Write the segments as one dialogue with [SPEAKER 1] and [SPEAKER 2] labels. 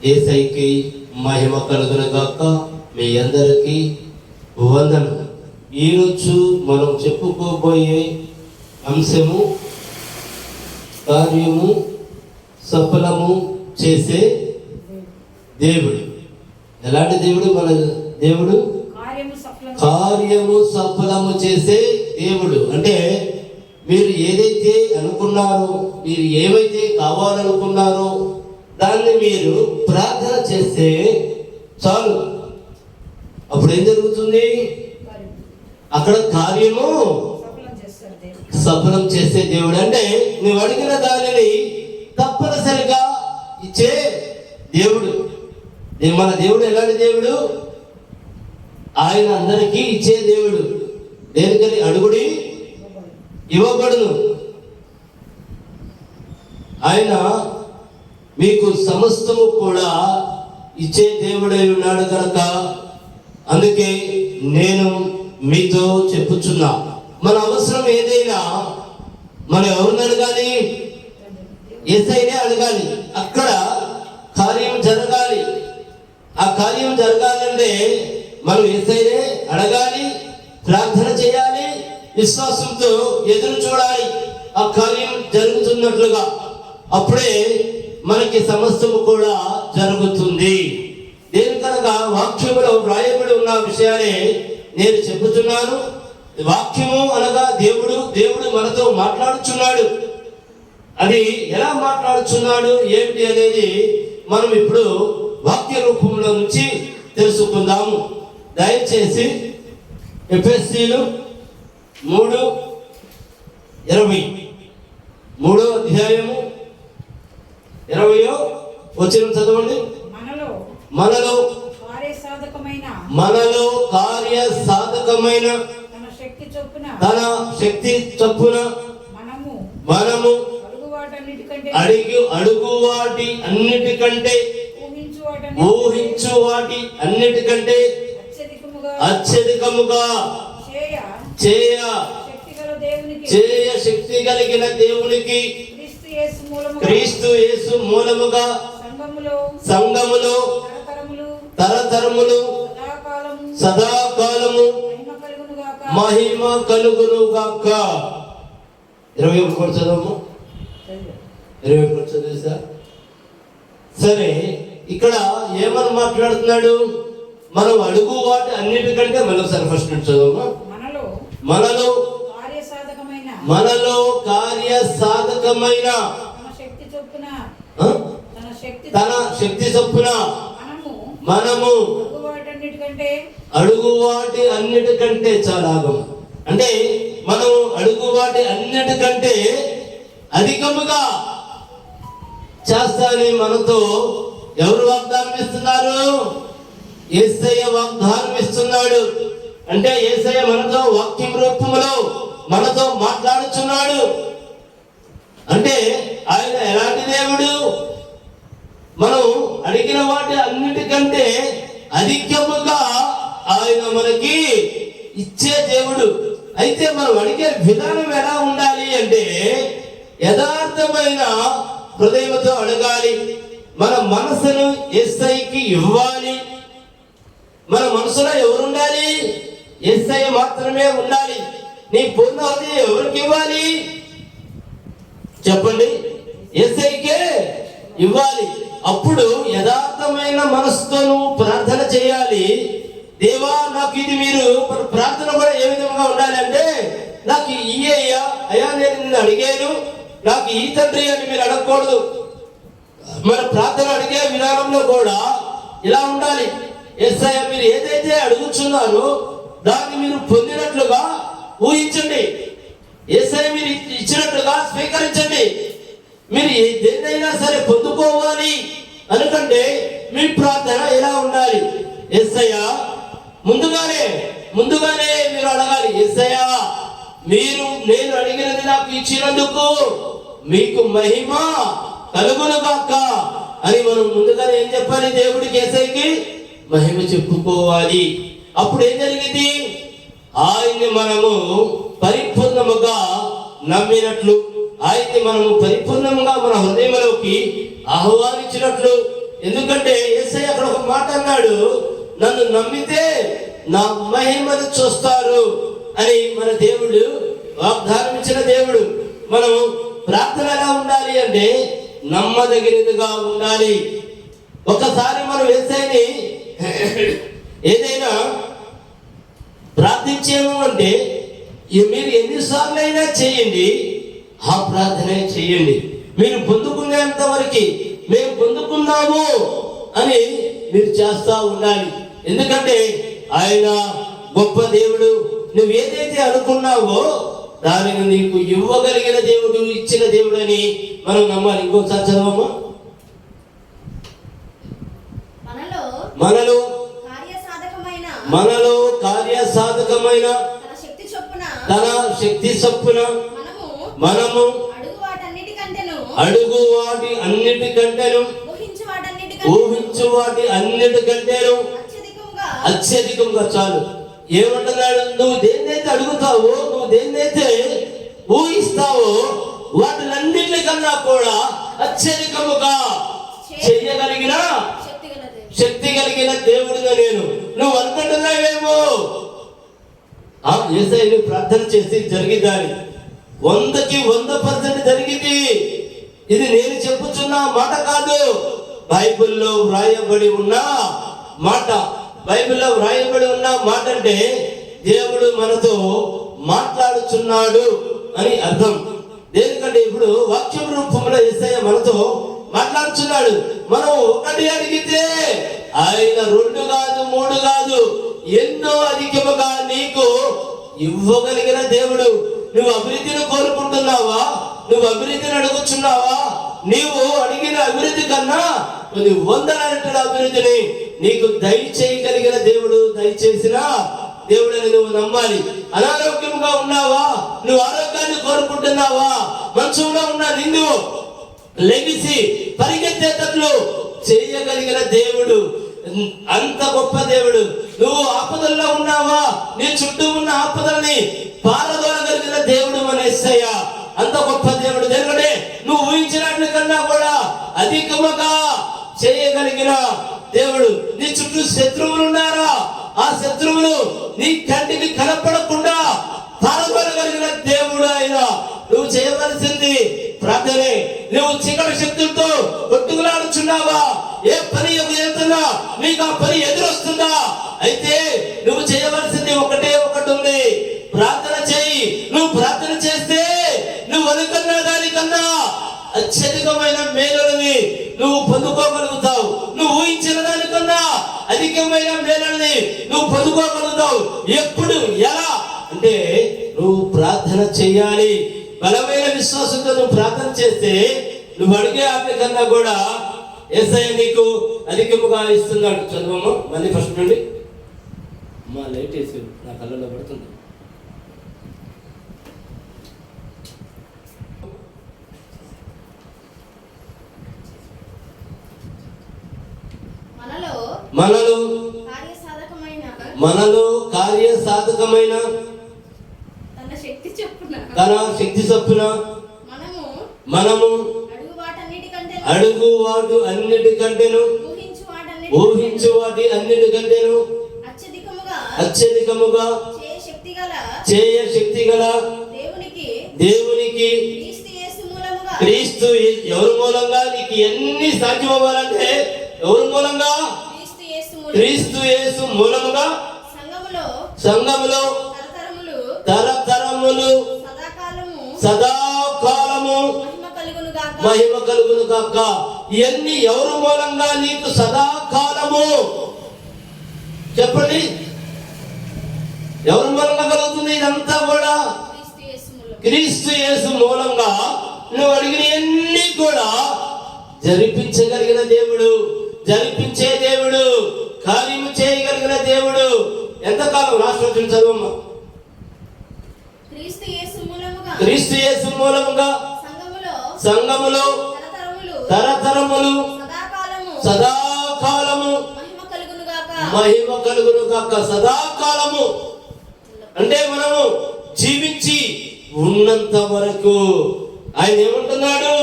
[SPEAKER 1] యేసయ్యకి మహిమ కలుగును గాక. మీ అందరికీ వందనం. ఈరోజు మనం చెప్పుకోబోయే అంశము కార్యము సఫలము చేసే దేవుడు. ఎలాంటి దేవుడు? మన దేవుడు కార్యము సఫలము చేసే దేవుడు. అంటే మీరు ఏదైతే అనుకున్నారో, మీరు ఏమైతే కావాలనుకున్నారో దాన్ని మీరు ప్రార్థన చేస్తే చాలు. అప్పుడు ఏం జరుగుతుంది? అక్కడ కార్యము సఫలం చేసే దేవుడు. అంటే నువ్వు అడిగిన దానిని తప్పనిసరిగా ఇచ్చే దేవుడు. మన దేవుడు ఎలాంటి దేవుడు? ఆయన అందరికీ ఇచ్చే దేవుడు. దేనికని అడుగుడి ఇవ్వబడును. ఆయన మీకు సమస్తము కూడా ఇచ్చే దేవుడై ఉన్నాడు కనుక అందుకే నేను మీతో చెప్పుచున్నా, మన అవసరం ఏదైనా మనం ఎవరిని అడగాలి? యేసయ్యనే అడగాలి. అక్కడ కార్యం జరగాలి. ఆ కార్యం జరగాలంటే మనం యేసయ్యనే అడగాలి, ప్రార్థన చేయాలి, విశ్వాసంతో ఎదురు చూడాలి ఆ కార్యం జరుగుతున్నట్లుగా. అప్పుడే మనకి సమస్తము కూడా జరుగుతుంది. దేని కనుక వాక్యములో వ్రాయబడి ఉన్న విషయాన్ని నేను చెబుతున్నాను. వాక్యము అనగా దేవుడు. దేవుడు మనతో మాట్లాడుచున్నాడు. అది ఎలా మాట్లాడుచున్నాడు ఏమిటి అనేది మనం ఇప్పుడు వాక్య రూపంలో నుంచి తెలుసుకుందాము. దయచేసి ఎఫెసీయులు 3:20 3వ అధ్యాయము 20వ వచనం చదవండి. మనలో కార్య సాధకమైన తన శక్తి చొప్పున మనము అడుగు వాటి అన్నిటికంటే ఊహించు వాటి అన్నిటికంటే అత్యధికముగా చేయ శక్తి కలిగిన దేవునికి క్రీస్తు యేసు మూలముగా సంఘములో తరతరములు సదాకాలము మహిమ కలుగును గాక. 21 చదవము. 21 చదివేసా? సరే, ఇక్కడ ఏమని మాట్లాడుతున్నాడు? మనం అడుగు వాటి అన్నిటికంటే మరోసారి ఫస్ట్ నుంచి చదవము. మనలో కార్య సాధకమైన తన శక్తి చొప్పున మనము అడుగు వాటి అన్నిటికంటే చాలా అంటే మనం అడుగు వాటి అన్నిటికంటే అధికముగా చేస్తానని మనతో ఎవరు వాగ్దానం ఇస్తున్నారు? యేసయ్య వాగ్దానం ఇస్తున్నాడు. అంటే యేసయ్య మనతో వాక్యం రూపంలో మనతో మాట్లాడుచున్నాడు. అంటే ఆయన ఎలాంటి దేవుడు? మనం అడిగిన వాటి అన్నిటికంటే అధికముగా ఆయన మనకి ఇచ్చే దేవుడు. అయితే మనం అడిగే విధానం ఎలా ఉండాలి అంటే యథార్థమైన హృదయంతో అడగాలి. మన మనసును యేసయ్యకి ఇవ్వాలి. మన మనసులో ఎవరు ఉండాలి? యేసయ్య మాత్రమే ఉండాలి. నీ పూర్ణ హృదయం ఎవరికి ఇవ్వాలి చెప్పండి? యేసయ్యకే ఇవ్వాలి. అప్పుడు యథార్థమైన మనసుతో నువ్వు ప్రార్థన చేయాలి. దేవా, నాకు ఇది మీరు ప్రార్థన కూడా ఏ విధంగా ఉండాలి అంటే, నాకు ఈ అయ్యా నేను నిన్ను అడిగాను, నాకు ఈ తండ్రి అని మీరు అడగకూడదు. మన ప్రార్థన అడిగే విధానంలో కూడా ఇలా ఉండాలి. యేసయ్య మీరు ఏదైతే అడుగుచున్నారో దాన్ని మీరు పొందినట్లుగా ఊహించండి. యేసయ్య మీరు ఇచ్చినట్లుగా స్వీకరించండి. మీరు దేన్నైనా సరే పొందుకోవాలి అనుకంటే మీ ప్రార్థన ఎలా ఉండాలి? యేసయ్య ముందుగానే మీరు అడగాలి. యేసయ్య మీరు నేను అడిగినది నాకు ఇచ్చినందుకు మీకు మహిమ కలుగును గాక అని మనం ముందుగానే ఏం చెప్పాలి? దేవుడికి, యేసయ్యకి మహిమ చెప్పుకోవాలి. అప్పుడు ఏం జరిగింది? ఆయన్ని మనము పరిపూర్ణముగా నమ్మినట్లు, ఆయన్ని మనము పరిపూర్ణంగా మన హృదయంలోకి ఆహ్వానించినట్లు. ఎందుకంటే ఏమంటున్నాడు? నన్ను నమ్మితే నా మహిమను చూస్తారు అని మన దేవుడు వాగ్దానం ఇచ్చిన దేవుడు. మనం ప్రార్థన ఎలా ఉండాలి అంటే నమ్మదగినదిగా ఉండాలి. ఒకసారి మనం యేసయ్యని ఏదైనా ప్రార్థించేమో అంటే మీరు ఎన్నిసార్లు అయినా చేయండి, ఆ ప్రార్థన చేయండి. మీరు పొందుకునేంత వరకు మేము పొందుకున్నాము అని మీరు చేస్తా ఉండాలి. ఎందుకంటే ఆయన గొప్ప దేవుడు. నువ్వు ఏదైతే అనుకున్నావో దానిని నీకు ఇవ్వగలిగిన దేవుడు, ఇచ్చిన దేవుడు అని మనం నమ్మాలి. ఇంకొకసారి చదవమ్మా. మనలో కార్యసాధకమైన తన శక్తి చొప్పున మనము అడుగు వాటి అన్నిటికంటేను ఊహించు వాటి అన్నిటికంటేను అత్యధికంగా. చాలు. ఏమంటున్నాడు? నువ్వు దేన్నైతే అడుగుతావో, నువ్వు దేన్నైతే ఊహిస్తావో వాటిలన్నిటికన్నా కూడా అత్యధికముగా చెయ్యగలిగిన శక్తి కలిగిన దేవుడిగా నేను. నువ్వు అనుకుంటున్నావేమో యేసయ్యను ప్రార్థన చేసి జరిగిద్దాని 100కి 100% జరిగింది. ఇది నేను చెప్పుచున్న మాట కాదు, బైబిల్లో వ్రాయబడి ఉన్న మాట. బైబిల్లో వ్రాయబడి ఉన్న మాట అంటే దేవుడు మనతో మాట్లాడుచున్నాడు అని అర్థం. దేనికంటే ఇప్పుడు వాక్యం రూపంలో యేసయ్య మనతో మాట్లాడుచున్నాడు. మనం ఒకటి అడిగితే ఆయన 2 కాదు 3 కాదు ఎన్నో అధికముగా నీకు ఇవ్వగలిగిన దేవుడు. నువ్వు అభివృద్ధిని కోరుకుంటున్నావా? నువ్వు అభివృద్ధిని అడుగుచున్నావా? నీవు అడిగిన అభివృద్ధి కన్నా కొన్ని 100 రెట్ల అభివృద్ధిని నీకు దయచేయగలిగిన దేవుడు, దయచేసిన దేవుడని నువ్వు నమ్మాలి. అనారోగ్యంగా ఉన్నావా? నువ్వు ఆరోగ్యాన్ని కోరుకుంటున్నావా? మంచంలో ఉన్న నిన్ను లెగిసి పరిగెత్తేటట్లు చేయగలిగిన దేవుడు, అంత గొప్ప దేవుడు. నువ్వు ఆపదల్లో ఉన్నావా? నీ చుట్టూ ఉన్న ఆపదల్ని పారదోలగలిగిన దేవుడు మన యేసయ్య. అంత గొప్ప దేవుడు. ఎందుకంటే నువ్వు ఊహించినట్ల కన్నా కూడా అధికముగా చేయగలిగిన దేవుడు. నీ చుట్టూ శత్రువులు ఉన్నారా? ఆ శత్రువులు నీ కంటికి కనపడకుండా పారదోలగలిగిన దేవుడు ఆయన. నువ్వు చేయవలసింది ప్రార్థనే. నువ్వు చీకటి శక్తులతో కొట్టుకులాడుచున్నావా? ఏ పని వెళ్తున్నా నీకు ఆ పని ఎదురొస్తుందా? అయితే నువ్వు చేయవలసింది ఒకటి ఉంది, ప్రార్థన చేయి. నువ్వు ప్రార్థన చేస్తే నువ్వు అనుకున్న దానికన్నా అత్యధికమైన మేలుని నువ్వు పొందుకోగలుగుతావు. నువ్వు ఊహించిన దానికన్నా అధికమైన మేలుని నువ్వు పొందుకోగలుగుతావు. ఎప్పుడు, ఎలా అంటే నువ్వు ప్రార్థన చేయాలి. బలమైన విశ్వాసంతో నువ్వు ప్రార్థన చేస్తే నువ్వు అడిగే ఆజ్ఞ కన్నా కూడా యేసయ్య నీకు అధికముగా ఇస్తున్నాడు. చదువమ్మా మళ్ళీ ఫస్ట్ నుండి. అమ్మా లైట్ వేసి నా కళ్ళలో పడుతుంది. మనలో కార్యసాధకమైన తన శక్తి చొప్పున మనము అడుగు వాటి అన్నిటికంటేను ఊహించు వాటి అన్నిటికంటేను అత్యధికముగా చేయ శక్తి గల దేవునికి క్రీస్తు ఎవరి మూలంగా నీకు ఎన్ని సాధ్యం అవ్వాలంటే ఎవరి మూలంగా? క్రీస్తు యేసు మూలముగా సంఘములో తరతరములు సదాకాలము మహిమ కలుగును గాక. ఇవన్నీ ఎవరి మూలంగా నీకు సదాకాలము? చెప్పండి, ఎవరి మూలంగా కలుగుతుంది? ఇదంతా కూడా క్రీస్తు యేసు మూలంగా నువ్వు అడిగిన అన్ని కూడా జరిపించగలిగిన దేవుడు, జరిపించే దేవుడు, కార్యము చేయగలిగిన దేవుడు. ఎంతకాలం? రాష్ట్రం చదువమ్మా. క్రీస్తు యేసు మూలముగా సంఘములో తరతరములు సదాకాలము మహిమ కలుగును గాక. సదాకాలము అంటే మనము జీవించి ఉన్నంత వరకు ఆయన ఏమంటున్నాడు?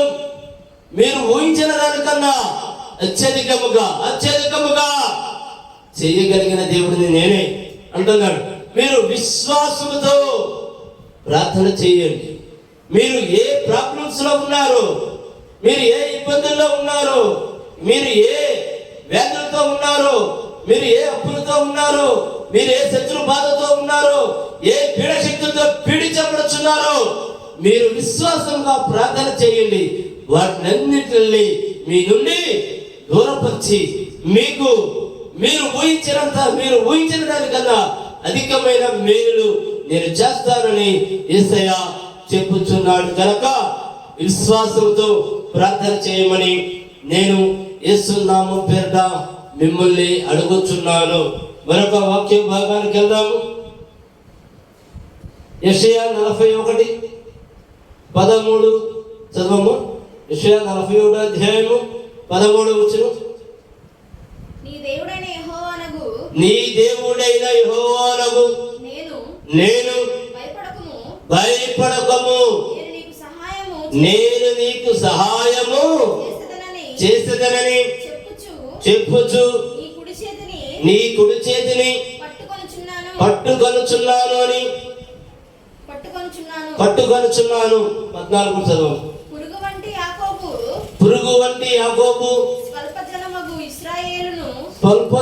[SPEAKER 1] మీరు ఊహించిన దానికన్నా అత్యధికముగా చేయగలిగిన దేవుడిని నేనే అంటున్నాడు. మీరు విశ్వాసముతో ప్రార్థన చేయండి. మీరు ఏ ప్రాబ్లమ్స్ లో ఉన్నారో, మీరు ఏ ఇబ్బందుల్లో ఉన్నారో, మీరు ఏ వ్యాధులతో ఉన్నారో, మీరు ఏ అప్పులతో ఉన్నారో, మీరు ఏ శత్రు బాధతో ఉన్నారో, ఏ పీడశక్తులతో పీడించబడుచున్నారో, మీరు విశ్వాసంగా ప్రార్థన చేయండి. వాటినన్నిటిని మీ నుండి దూరపరిచి మీరు ఊహించిన దానికన్నా అధికమైన మేలులు నేను చేస్తానని యేసయ్య చెప్పుచున్నాడు. కనుక విశ్వాసంతో ప్రార్థన చేయమని నేను యేసు నామం పేరిట మిమ్మల్ని అడుగుచున్నాను. మరొక వాక్య భాగానికి వెళ్దాము. యెషయా 41:13 చదవము. యెషయా 41 అధ్యాయము 13 వచనం. నీ దేవుడైన యెహోవానగు నేను భయపడకము నేను నీకు సహాయము చేసేదనని చెప్పుచు నీ కుడి చేతిని పట్టుకొనుచున్నాను అని పట్టుకొనుచున్నాను. 14 చదువు. పురుగు వంటి యాకోబు స్వల్ప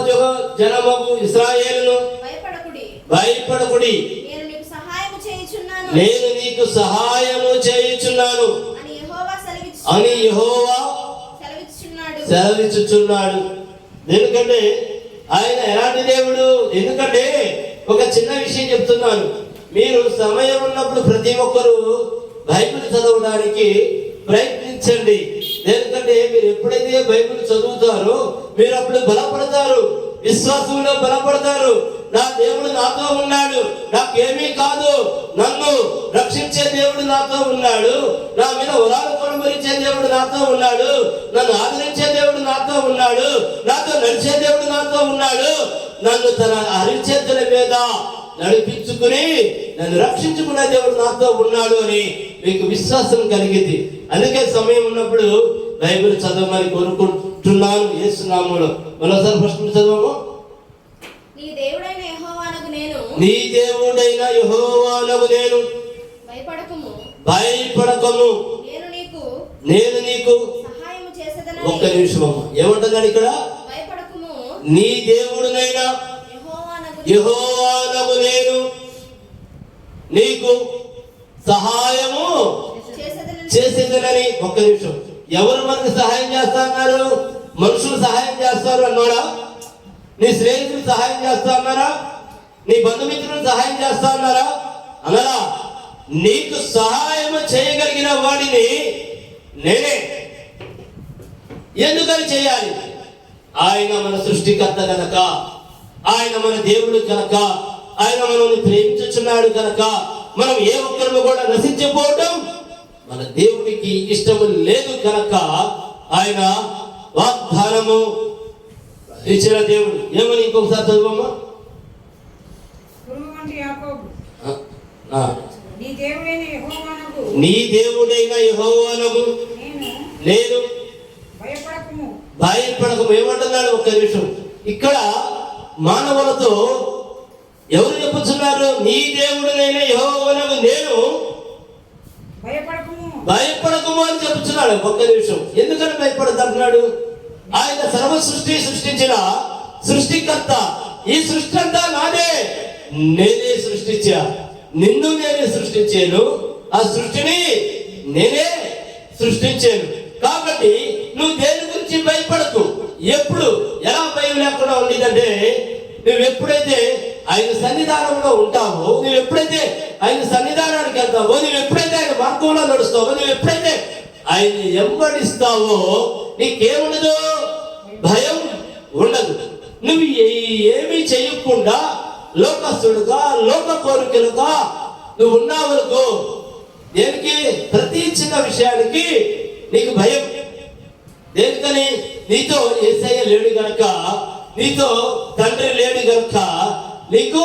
[SPEAKER 1] జనమగు ఇశ్రాయేలును భయపడకుడి నేను నీకు సహాయము చేయుచున్నాను అని యెహోవా సెలవిచ్చుచున్నాడు. ఎందుకంటే ఆయన ఎలాంటి దేవుడు? ఎందుకంటే ఒక చిన్న విషయం చెప్తున్నాను. మీరు సమయం ఉన్నప్పుడు ప్రతి ఒక్కరూ బైబిల్ చదవడానికి ప్రయత్నించండి. ఎందుకంటే మీరు ఎప్పుడైతే బైబిల్ చదువుతారో మీరు అప్పుడు బలపడతారు, విశ్వాసంలో బలపడతారు. నా దేవుడు నాతో ఉన్నాడు, నాకేమీ కాదు, నన్ను రక్షించే దేవుడు నాతో ఉన్నాడు, నా మీద వరాలు కొనమరించే దేవుడు నాతో ఉన్నాడు, నన్ను ఆదరించే దేవుడు నాతో ఉన్నాడు, నాతో నడిచే దేవుడు నాతో ఉన్నాడు, నన్ను తన అరిచేతుల మీద నడిపించుకుని నన్ను రక్షించుకునే దేవుడు నాతో ఉన్నాడు అని మీకు విశ్వాసం కలిగింది. అందుకే సమయం ఉన్నప్పుడు బైబిల్ చదవమని కోరుకుంటున్నాను యేసు నామములో. మరోసారి ఫస్ట్ చదవము. నీ దేవుడైన యెహోవానగు నేను భయపడకము నేను నీకు ఒక్క నిమిషం అమ్మ. ఏమంటున్నాడు ఇక్కడ? నీ దేవుడునైనా యెహోవానగు నేను నీకు సహాయము చేసేదనని. ఒక్క నిమిషం. ఎవరు మనకు సహాయం చేస్తున్నారు? మనుషులు సహాయం చేస్తారు అన్నాడా? నీ స్నేహితులు సహాయం చేస్తా అన్నారా? నీ బంధుమిత్రులు సహాయం చేస్తా అన్నారా? అనరా. నీకు సహాయం చేయగలిగిన వాడిని నేనే. ఎందుకని చేయాలి? ఆయన మన సృష్టికర్త కనుక, ఆయన మన దేవుడు కనుక, ఆయన మనల్ని ప్రేమించుచున్నాడు కనుక మనం ఏ ఒక్కరు కూడా నశించిపోవటం మన దేవుడికి ఇష్టము లేదు కనుక ఆయన వాగ్దానము ఇచ్చిన దేవుడు. ఏమని ఇంకొకసారి చదువమ్మా. నీ దేవుడైన యెహోవానగు నేను భయపడకము. ఏమంటున్నాడు? ఒక్క నిమిషం. ఇక్కడ మానవులతో ఎవరు చెప్పుచున్నారు? నీ దేవుడైన యెహోవానగు నేను భయపడకము అని చెప్పుచున్నాడు. ఒక్క నిమిషం. ఎందుకని భయపడదంటున్నాడు? ఆయన సర్వ సృష్టించిన సృష్టికర్త. ఈ సృష్టి అంతా నాదే, నేనే సృష్టించా, నిన్ను నేనే సృష్టించాను, ఆ సృష్టిని నేనే సృష్టించాను. కాబట్టి నువ్వు దేని గురించి భయపడకు. ఎప్పుడు ఎలా భయం లేకుండా ఉండేదంటే, నువ్వు ఎప్పుడైతే ఆయన సన్నిధానంలో ఉంటావో, నువ్వు ఎప్పుడైతే ఆయన సన్నిధానానికి వెళ్తావో, నువ్వు ఎప్పుడైతే ఆయన మార్గంలో నడుస్తావో, నువ్వు ఎప్పుడైతే ఆయన వెంబడిస్తావో నీకేముండదు? భయం ఉండదు. నువ్వు ఏమీ చేయకుండా లోకస్తుడుగా, లోక కోరికలుగా నువ్వు ఉన్నావనుకో, దేనికి? ప్రతి చిన్న విషయానికి నీకు భయం. దేనికని? నీతో యేసయ్య లేడు గనక, నీతో తండ్రి లేడు గనక నీకు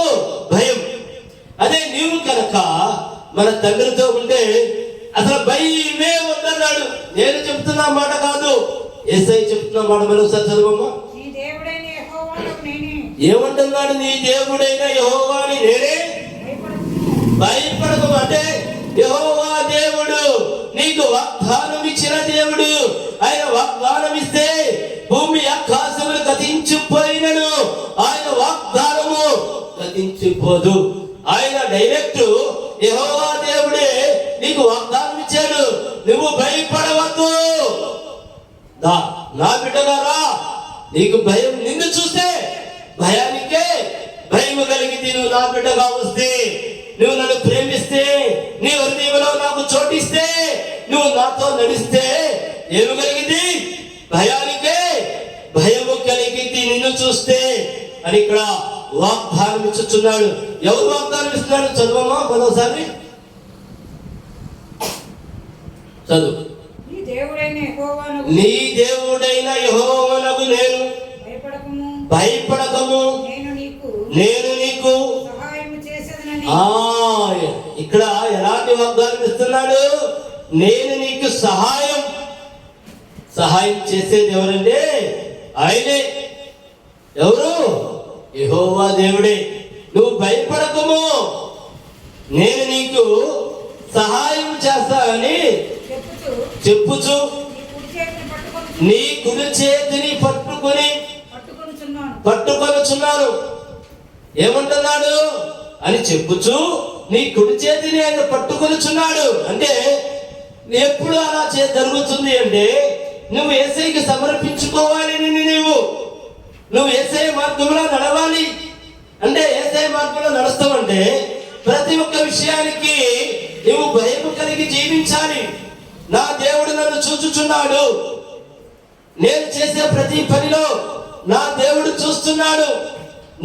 [SPEAKER 1] భయం. అదే నీవు కనుక మన తండ్రితో ఉంటే అసలు భయమే వద్దన్నాడు. నేను చెప్తున్నా మాట కాదు, యేసయ్య చెప్తున్న మాట. మరోసారి చదవమ్మా. ఏమంటున్నాడు? నీ దేవుడైన యెహోవాని నేనే భయపడకు. అంటే యెహోవా దేవుడు నీకు వాగ్దానం ఇచ్చిన దేవుడు. ఆయన వాగ్దానం ఇస్తే భూమి ఆకాశములు గతించిపోయినను ఆయన వాగ్దానము గతించిపోదు. ఆయన డైరెక్ట్ యెహోవా దేవుడే నీకు వాగ్దానం ఇచ్చాడు. నువ్వు భయపడవద్దు. నా బిడ్డగారా, నీకు భయం, నిన్ను చూస్తే భయానికే భయము కలిగింది. నువ్వు నా బిడ్డగా వస్తే, నువ్వు నన్ను ప్రేమిస్తే, నీ హృదయంలో నాకు చోటిస్తే, నువ్వు నాతో నడిస్తే ఏమి కలిగింది? భయానికే భయము కలిగింది నిన్ను చూస్తే అని ఇక్కడ వాగ్దానం ఇచ్చుచున్నాడు. ఎవరు వాగ్దానం ఇస్తున్నాడు? చదువమ్మా మరోసారి చదువు. నీ దేవుడైన యెహోవానగు నేను భయపడకము, నేను నీకు ఇక్కడ ఎలాంటి వాగ్దానం ఇస్తున్నాడు? నేను నీకు సహాయం చేసేది ఎవరంటే ఆయనే. ఎవరు? యెహోవా దేవుడే. నువ్వు భయపడకము, నేను నీకు సహాయం చేస్తానని చెప్పుచు నీ కుడి చేతిని పట్టుకొనుచున్నాను. ఏమంటున్నాడు అని చెప్పుచు నీ కుడి చేతిని ఆయన పట్టుకొనుచున్నాడు. అంటే ఎప్పుడు అలా జరుగుతుంది అంటే నువ్వు యేసయ్యకి సమర్పించుకోవాలి. నువ్వు యేసయ్య మార్గంలో నడవాలి. అంటే యేసయ్య మార్గంలో నడుస్తావంటే ప్రతి ఒక్క విషయానికి నువ్వు భయం కలిగి జీవించాలి. నా దేవుడు నన్ను చూచుచున్నాడు, నేను చేసే ప్రతి పనిలో నా దేవుడు చూస్తున్నాడు.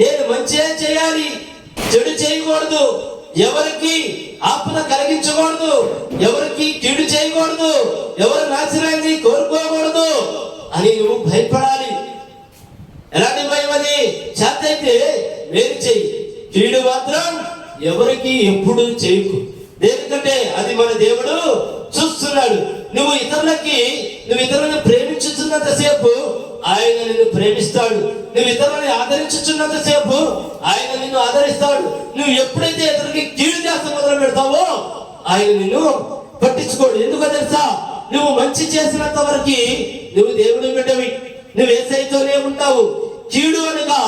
[SPEAKER 1] నేను మంచిగా చేయాలి, చెడు చేయకూడదు, ఎవరికి ఆపద కలిగించకూడదు, ఎవరికి కీడు చేయకూడదు, ఎవరి నాశనాన్ని కోరుకోకూడదు అని నువ్వు భయపడాలి. ఎలాంటి భయం? అది చేతైతే వేరు చెయ్యి, కీడు మాత్రం ఎవరికి ఎప్పుడు చేయకు. దేనికంటే అది మన దేవుడు చూస్తున్నాడు. నువ్వు ఇతరులను ప్రేమించుతున్నంత సేపు ఆయన నిన్ను ప్రేమిస్తాడు. నువ్వు ఇతరులని ఆదరించుతున్నంత సేపు ఆయన నిన్ను ఆదరిస్తాడు. నువ్వు ఎప్పుడైతే ఇతరులకి కీడు చేస్తా మొదలు పెడతావో ఆయన నిన్ను పట్టించుకోడు. ఎందుకో తెలుసా? నువ్వు మంచి చేసినంత వరకు నువ్వు దేవుడు బిడ్డవి, నువ్వు యేసయ్యతోనే ఉంటావు. కీడు అనగా,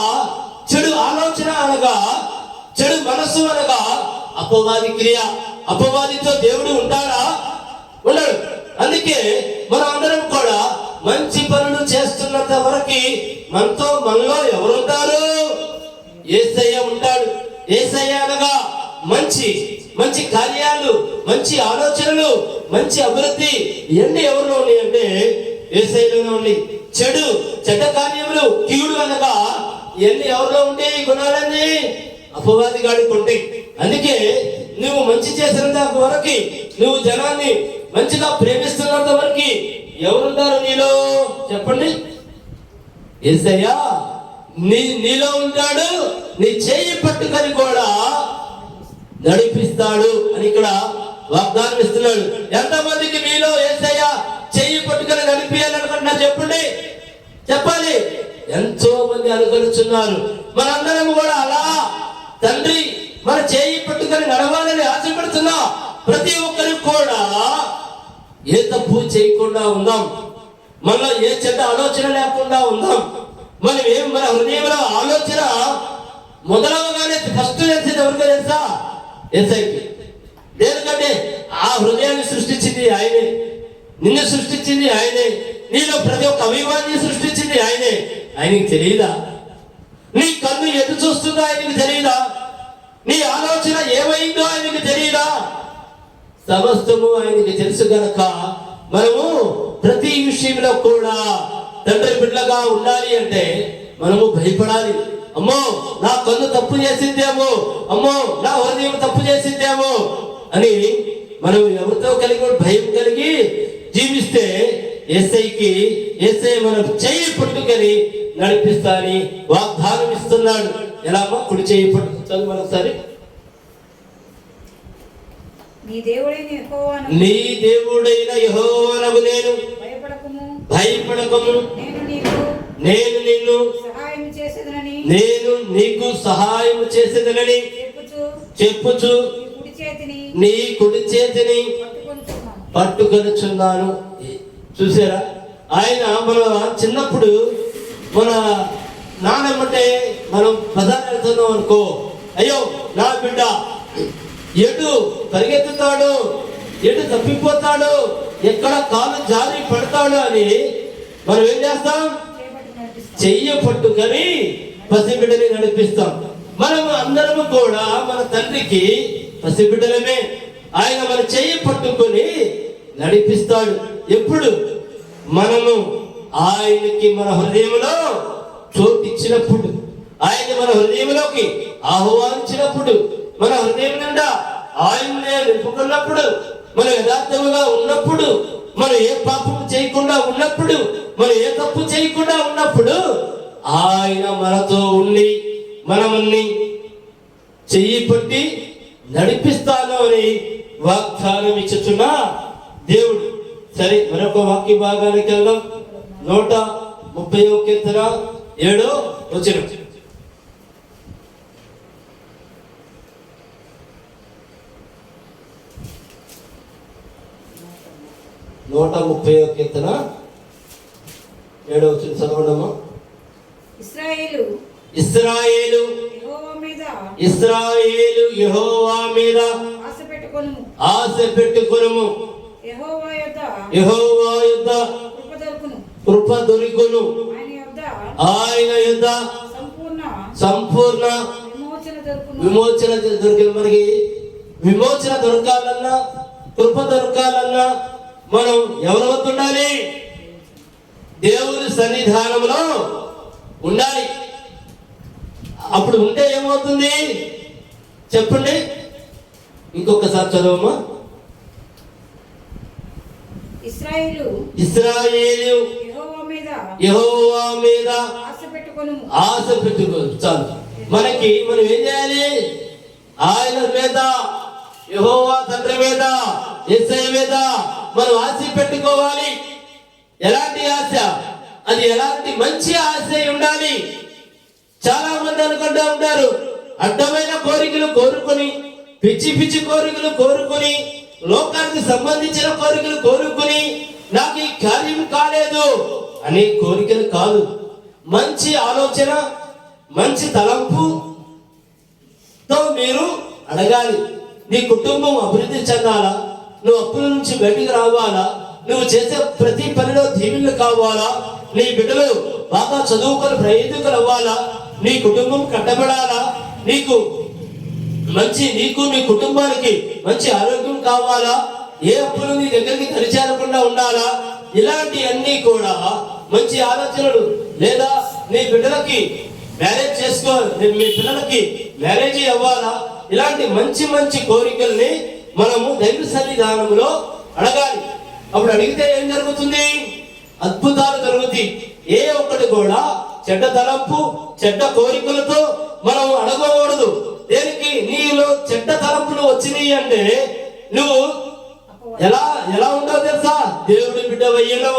[SPEAKER 1] చెడు ఆలోచన అనగా, చెడు మనస్సు అనగా అపవాది క్రియ. అపవాదితో దేవుడు ఉంటాడా? ఉండడు. అందుకే మనం అందరం కూడా మంచి పనులు చేస్తున్నంత వరకు మనలో ఎవరుంటారు? యేసయ్య ఉంటాడు. యేసయ్య అనగా మంచి కార్యాలు, మంచి ఆలోచనలు, మంచి అభివృద్ధి ఇవన్నీ ఎవరిలో ఉన్నాయి అంటే యేసయ్యలోనే ఉన్నాయి. చెడ్డ కార్యములు, కీడు అనగా ఇవన్నీ ఎవరిలో ఉండే ఈ గుణాలన్నీ అపవాది గాడికి ఉంటాయి. అందుకే నువ్వు మంచి చేసినంత వరకు, నువ్వు జనాన్ని మంచిగా ప్రేమిస్తున్నంత వరకు ఎవరుంటారు నీలో? చెప్పండి. యేసయ్య నీలో ఉంటాడు, నీ చేయి పట్టుకొని కూడా నడిపిస్తాడు అని ఇక్కడ వాగ్దానం ఇస్తున్నాడు. ఎంతమందికి మీలో యేసయ్య చేయి పట్టుకొని నడిపియాలనుకుంటున్నా చెప్పండి, చెప్పాలి. ఎంతో మంది అనుకరిస్తున్నారు. మనందరం కూడా అలా తండ్రి మన చేయి పట్టుకొని నడవాలని ఆశపడుతున్నా ప్రతి ఒక్కరికి కూడా ఏ తప్పు చేయకుండా ఉందాం, మనలో ఏ చెడ్డ ఆలోచన లేకుండా ఉందాం. మన హృదయంలో ఆలోచన మొదలవగానే ఫస్ట్ చేసేది ఎవరికో తెలుసా? యేసయ్యకి. దేనికంటే ఆ హృదయాన్ని సృష్టించింది ఆయనే, నిన్ను సృష్టించింది ఆయనే, నీలో ప్రతి ఒక్క అవయవాన్ని సృష్టించింది ఆయనే. ఆయనకి తెలియదా? నీ కన్ను ఎటు చూస్తుందో ఆయనకి తెలియదా? నీ ఆలోచన ఏమైందో ఆయనకి తెలియదా? సమస్తము ఆయనకి తెలుసు గనక మనము ప్రతి విషయంలో కూడా తండ్రి బిడ్డగా ఉండాలి అంటే మనము భయపడాలి. అమ్మో నా కన్ను తప్పు చేసిందేమో, అమ్మో నా హృదయం తప్పు చేసిందేమో అని మనం ఎవరితో భయం కలిగి జీవిస్తే యేసయ్య మనం చెయ్యి పట్టుకొని నడిపిస్తాని వాగ్దానం ఇస్తున్నాడు. ఎలా అమ్మా? కుడి చెయ్యి పట్టుకుంటాను మరొకసారి. నీ దేవుడైన యెహోవానగు నేను భయపడకము, నేను నిన్ను నేను నీకు సహాయం చేసేదనని చెప్పుచు నీ కుడి చేతిని పట్టుకొనుచున్నాను. చూసారా, ఆయన మన చిన్నప్పుడు మన నాన్నమ్మటే మనం బజార్ వెళ్తున్నాం అనుకో, అయ్యో నా బిడ్డ ఎటు పరిగెత్తుతాడు, ఎటు తప్పిపోతాడు, ఎక్కడ కాలు జారి పడతాడు అని మనం ఏం చేస్తాం? చెయ్యి పట్టుకొని పసిబిడ్డని నడిపిస్తాం. మనము అందరము కూడా మన తండ్రికి పసిబిడ్డలమే. ఆయన మన చెయ్యి పట్టుకొని నడిపిస్తాడు. ఎప్పుడు? మనము ఆయనకి మన హృదయంలో చోటిచ్చినప్పుడు, ఆయన మన హృదయంలోకి ఆహ్వానించినప్పుడు, మన హృదయం నిండా ఆయన్నే నింపుకున్నప్పుడు, మనం యథార్థముగా ఉన్నప్పుడు, మనం ఏ పాపము చేయకుండా ఉన్నప్పుడు, మనం ఏ తప్పు చేయకుండా ఉన్నప్పుడు ఆయన మనతో ఉండి మనల్ని చెయ్యి పట్టి నడిపిస్తాను అని వాగ్దానం ఇచ్చుచున్న దేవుడు. సరే, మరొక వాక్య భాగానికి వెళ్దాం. 130వ కీర్తన 7వ వచనం. 130వ కీర్తన 7వ వచనం చదవడమా? ఇశ్రాయేలు యెహోవా మీద ఆశ పెట్టుకొనుము. యెహోవా యొద్ద కృప దొరుకును. ఆయన యొద్ద సంపూర్ణ విమోచన దొరికిన. మనకి విమోచన దొరకాలన్నా, కృప దొరకాలన్నా మనం ఎవరి వద్ద ఉండాలి? దేవుని సన్నిధానంలో ఉండాలి. అప్పుడు ఉంటే ఏమవుతుంది చెప్పండి? ఇంకొకసారి చదవమ్మా. ఇశ్రాయేలు యెహోవా మీద ఆశ పెట్టుకో. చాలు. మనం ఏం చేయాలి? ఆయన మీద, యెహోవా తండ్రి మీద, యేసయ్య మీద మనం ఆశ పెట్టుకోవాలి. ఎలాంటి ఆశ? అది ఎలాంటి మంచి ఆశ ఉండాలి. చాలా మంది అనుకుంటూ ఉంటారు, అడ్డమైన కోరికలు కోరుకొని, పిచ్చి పిచ్చి కోరికలు కోరుకొని, లోకానికి సంబంధించిన కోరికలు కోరుకొని, నాకు ఈ కార్యం కాలేదు అనే కోరికలు కాదు. మంచి ఆలోచన, మంచి తలంపుతో మీరు అడగాలి. నీ కుటుంబం అభివృద్ధి చెందాలా? నువ్వు అప్పుల నుంచి బయటికి రావాలా? నువ్వు చేసే ప్రతి పనిలో దీవెనలు కావాలా? నీ బిడ్డలు బాగా చదువుకొని ప్రయోజకులు అవ్వాలా? నీ కుటుంబం కట్టబడాలా? నీకు మీ కుటుంబానికి మంచి ఆరోగ్యం కావాలా? ఏ అప్పులు నీ దగ్గరికి తరిచేరకుండా ఉండాలా? ఇలాంటి అన్ని కూడా మంచి ఆలోచనలు. లేదా నీ బిడ్డలకి మ్యారేజ్ చేసుకో, మీ పిల్లలకి మ్యారేజ్ అవ్వాలా? ఇలాంటి మంచి మంచి కోరికల్ని మనము దైవ సన్నిధానంలో అడగాలి. అప్పుడు అడిగితే ఏం జరుగుతుంది? అద్భుతాలు జరుగుతాయి. ఏ ఒక్కటి కూడా చెడ్డ తలంపు, చెడ్డ కోరికలతో మనం అడగకూడదు. దేనికి? నీలో చెడ్డ తలంపులు వచ్చినాయి అంటే నువ్వు ఎలా ఉండవు తెలుసా? దేవుడి బిడ్డ వయ్యను,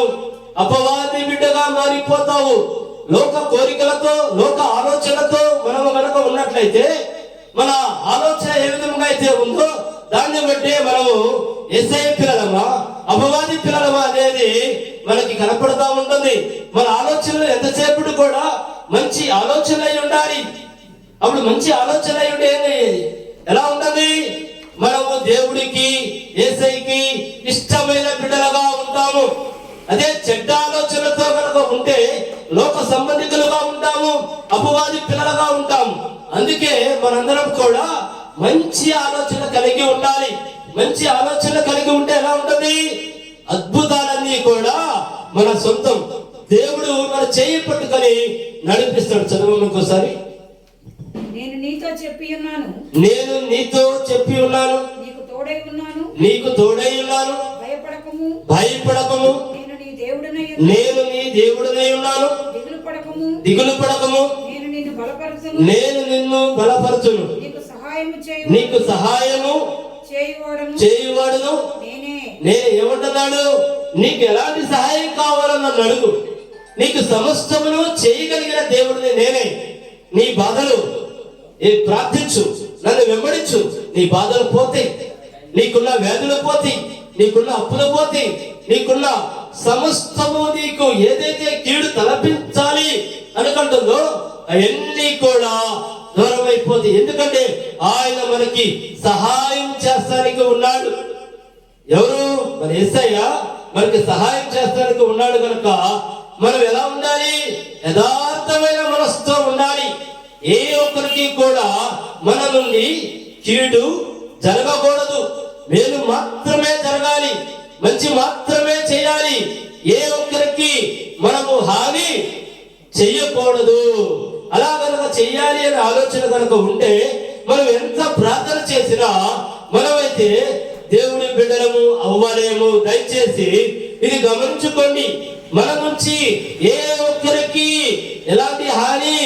[SPEAKER 1] అపవాది బిడ్డగా మారిపోతావు. లోక కోరికలతో, లోక ఆలోచనలతో మనము కనుక ఉన్నట్లయితే, మన ఆలోచన ఏ విధంగా అయితే ఉందో దాన్ని బట్టి మనము యేసయ్య పిల్లలమా, అపవాది పిల్లలమా అనేది మనకి కనపడతా ఉంటుంది. మన ఆలోచనలు ఎంతసేపు కూడా మంచి ఆలోచన అయి ఉండాలి. అప్పుడు మంచి ఆలోచన అయి ఉంటే ఎలా ఉంటుంది? మనము దేవుడికి, యేసయ్యకి ఇష్టమైన బిడ్డలుగా ఉంటాము. అదే చెడ్డ ఆలోచనలతో కనుక ఉంటే లోక సంబంధికులుగా ఉంటాము, అపవాది పిల్లలుగా ఉంటాము. అందుకే మనందరం కూడా మంచి ఆలోచన కలిగి ఉండాలి. మంచి ఆలోచన కలిగి ఉంటే ఎలా ఉంటుంది? అద్భుతాలన్నీ కూడా మన సొంతం. దేవుడు మన చేయి పట్టుకొని నడిపిస్తాడు. చదవము ఇంకోసారి.
[SPEAKER 2] నేను నీతో
[SPEAKER 1] చెప్పి ఉన్నాను, నీకు తోడై ఉన్నాను, భయపడకము, నేను నీ దేవుడనై ఉన్నాను, దిగులు పడకము, నేను నిన్ను బలపరచును, నీకు సహాయము చేయువాడును నేనే. ఏమంటున్నాడు? నీకు ఎలాంటి సహాయం కావాలో నన్ను అడుగు, నీకు సమస్తమును చేయగలిగిన దేవుడిని నేనే. నీ బాధలు ప్రార్థించు, నన్ను వెంబడించు, నీ బాధలు పోతాయి, నీకున్న వ్యాధులు పోతాయి, నీకున్న అప్పులు పోతాయి, నీకున్న సమస్తము నీకు ఏదైతే కీడు తలపించాలి అనుకుంటుందో అవన్నీ కూడా దూరం అయిపోతాయి. ఎందుకంటే ఆయన మనకి సహాయం చేస్తానికి ఉన్నాడు. ఎవరు? మన యేసయ్య మనకి సహాయం చేస్తానికి ఉన్నాడు కనుక మనం ఎలా ఉండాలి? యథార్థమైన మనసుతో ఉండాలి. ఏ ఒక్కరికి కూడా మన నుండి కీడు జరగకూడదు, మేలు మాత్రమే జరగాలి, మంచి మాత్రమే చేయాలి. ఏ ఒక్కరికి మనము హాని చెయ్యకూడదు. అలా కనుక చెయ్యాలి అనే ఆలోచన కనుక ఉంటే మనం ఎంత ప్రార్థన చేసినా మనమైతే దేవుని బిడ్డలము అవ్వలేము. దయచేసి ఇది గమనించుకోండి. మన నుంచి ఏ ఒక్కరికి ఎలాంటి హాని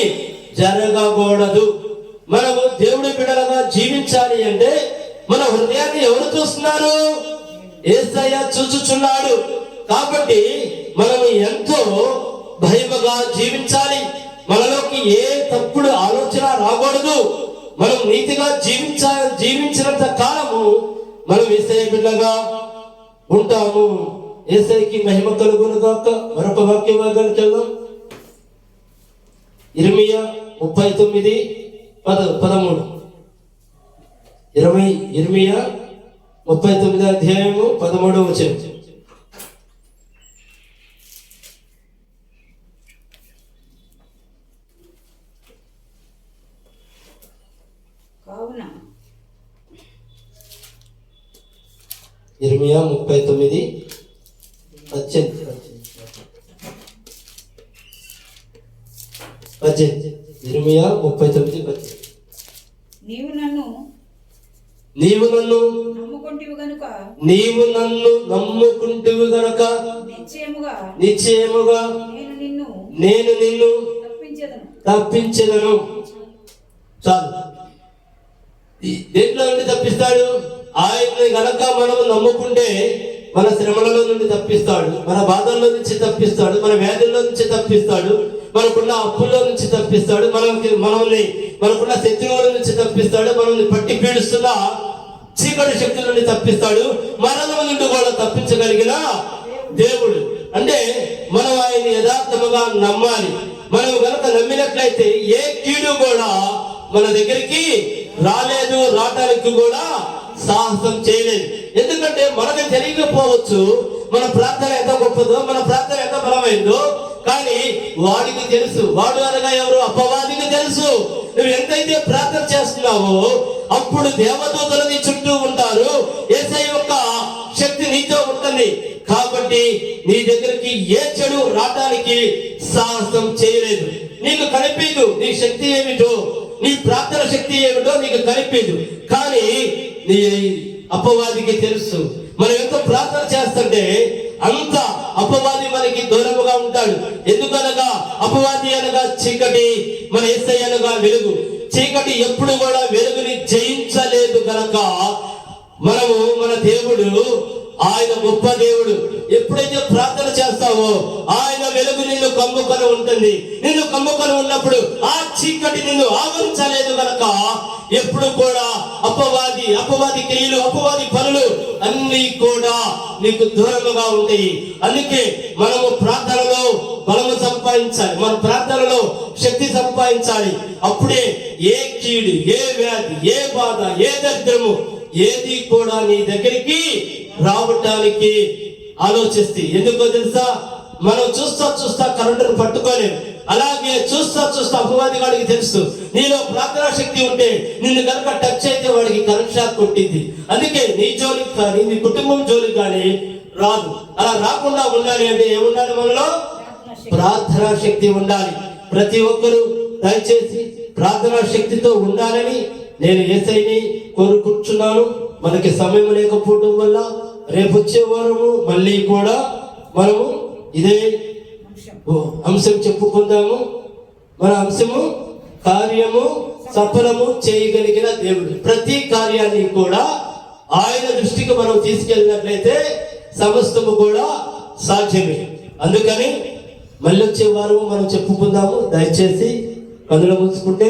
[SPEAKER 1] జరగకూడదు. మనము దేవుడి బిడ్డలుగా జీవించాలి అంటే మన హృదయాన్ని ఎవరు చూస్తున్నారు? యేసయ్య చూచుచున్నాడు. కాబట్టి మనము ఎంతో భయముగా జీవించాలి. మనలోకి ఏ తప్పుడు ఆలోచన రాకూడదు. మనం నీతిగా జీవించినంత కాలము మనం యేసయ్య బిడ్డగా ఉంటాము. యేసయ్యకి మహిమ కలుగును గాక. మరొక వాక్య భాగానికి వెళ్దాం. ఇర్మియా 39:13. ఇర్మియా 39 అధ్యాయము 13వ వచనం.
[SPEAKER 2] కావున
[SPEAKER 1] ఇర్మియా 39:18. ఇర్మియా 39:18.
[SPEAKER 2] నీవు నన్ను నమ్ముకుంటివి గనుక నిశ్చయముగా నేను నిన్ను
[SPEAKER 1] తప్పించెదను. చాలు. దేంట్లో నుండి తప్పిస్తాడు? ఆయన్ని గనక మనం నమ్ముకుంటే మన శ్రమలలో నుండి తప్పిస్తాడు, మన బాధల్లో నుంచి తప్పిస్తాడు, మన వ్యాధుల్లో నుంచి తప్పిస్తాడు, మనకున్న అప్పుల్లో నుంచి తప్పిస్తాడు, మనకున్న శత్రువుల నుంచి తప్పిస్తాడు, మనల్ని పట్టి పీడిస్తున్న చీకటి శక్తుల నుండి తప్పిస్తాడు, మరణం నుండి కూడా తప్పించగలిగిన దేవుడు. అంటే మనం ఆయన్ని యథార్థముగా నమ్మాలి. మనం గనక నమ్మినట్లయితే ఏ కీడు కూడా మన దగ్గరికి రావడానికి కూడా సాహసం చేయలేదు. ఎందుకంటే మనకు తెలియకపోవచ్చు మన ప్రార్థన ఎంత గొప్పదో, మన ప్రార్థన ఎంత బలమైందో, కానీ వాడికి తెలుసు. వాడు అనగా ఎవరు? అపవాదికి తెలుసు. నువ్వు ఎంతైతే ప్రార్థన చేస్తున్నావో అప్పుడు దేవదూతలు నీ చుట్టూ ఉంటారు. యేసయ్య యొక్క శక్తి నీతో ఉంటుంది. కాబట్టి నీ దగ్గరికి ఏ చెడు రావడానికి సాహసం చేయలేదు. నీకు కనిపించదు నీ శక్తి ఏమిటో, నీ ప్రార్థన శక్తి ఏమిటో నీకు కనిపించదు. కానీ నీ అపవాదికి తెలుసు. మనం ఎంత ప్రార్థన చేస్తుంటే అంత అపవాది మనకి దూరముగా ఉంటాడు. ఎందుకనగా అపవాది అనగా చీకటి, మన యేసయ్య అనగా వెలుగు. చీకటి ఎప్పుడు కూడా వెలుగుని జయించలేదు గనక మన దేవుడు ఆయన గొప్ప దేవుడు. ఎప్పుడైతే ప్రార్థన చేస్తావో ఆయన వెలుగు నిన్ను కమ్ముకొని ఉంటుంది. నిన్ను కమ్ముకొని ఉన్నప్పుడు ఆ చీకటి నిన్ను ఆవరించలేదు గనక ఎప్పుడు కూడా అపవాది క్రియలు, అపవాది పనులు అన్ని కూడా నీకు దూరముగా ఉంటాయి. అందుకే మనము ప్రార్థనలో బలము సంపాదించాలి, మన ప్రార్థనలో శక్తి సంపాదించాలి. అప్పుడే ఏ కీడు, ఏ వ్యాధి, ఏ బాధ, ఏ దరిద్రము ఏది కూడా నీ దగ్గరికి రావటానికి ఆలోచిస్తే. ఎందుకో తెలుసా? మనం చూస్తా కరెంటును పట్టుకోలేము. అలాగే చూస్తా అపవాది వాడికి తెలుసు. నీలో ప్రార్థనా శక్తి ఉంటే నిన్ను కనుక టచ్ అయితే వాడికి కరెంట్ షాక్ కొట్టింది. అందుకే నీ జోలికి కానీ నీ కుటుంబం జోలికి కానీ రాదు. అలా రాకుండా ఉండాలి అంటే ఏముండాలి? మనలో ప్రార్థనా శక్తి ఉండాలి. ప్రతి ఒక్కరూ దయచేసి ప్రార్థనా శక్తితో ఉండాలని నేను యేసయ్యని కోరుకుంటున్నాను. మనకి సమయం లేకపోవడం వల్ల రేపు వచ్చే వారము మళ్ళీ కూడా మనము ఇదే అంశం చెప్పుకుందాము. మన అంశము కార్యము సఫలము చేయగలిగిన దేవుడు. ప్రతి కార్యాన్ని కూడా ఆయన దృష్టికి మనం తీసుకెళ్ళినట్లయితే సమస్తము కూడా సాధ్యమే. అందుకని మళ్ళీ వచ్చే వారము మనం చెప్పుకుందాము. దయచేసి కనులు మూసుకుంటే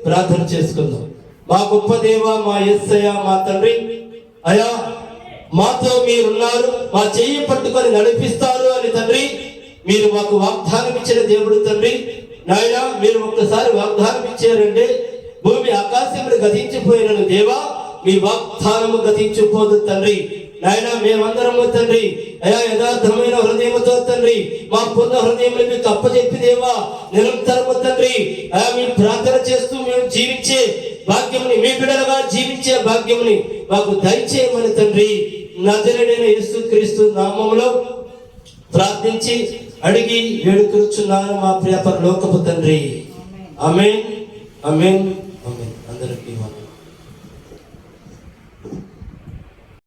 [SPEAKER 1] ప్రార్థన చేసుకుందాం. మా గొప్ప దేవ, మా యేసయ్య, మా తండ్రి, అయా మాతో మీరున్నారు, మా చెయ్యి పట్టుకొని నడిపిస్తారు అని తండ్రి మీరు మాకు వాగ్దానం ఇచ్చిన దేవుడు తండ్రి. నాయన మీరు ఒక్కసారి వాగ్దానం ఇచ్చారంటే భూమి ఆకాశములు గతించిపోయినను దేవా, మీ వాగ్దానము గతించిపోదు తండ్రి. నాయన మేమందరము తండ్రి అయా యథార్థమైన హృదయముతో తండ్రి మా పూర్ణ హృదయములు మీకు అప్పచెప్పి దేవా నిరంతరము తండ్రి అయా మీరు ప్రార్థన చేస్తూ మేము జీవించే భాగ్యముని, మీ బిడ్డలుగా జీవించే భాగ్యముని మాకు దయచేయమని తండ్రి నజరేయుడైన యేసుక్రీస్తు నామములో ప్రార్థించి అడిగి వేడుకొనుచున్నాను మా ప్రియ పరలోకపు తండ్రి. ఆమేన్, ఆమేన్.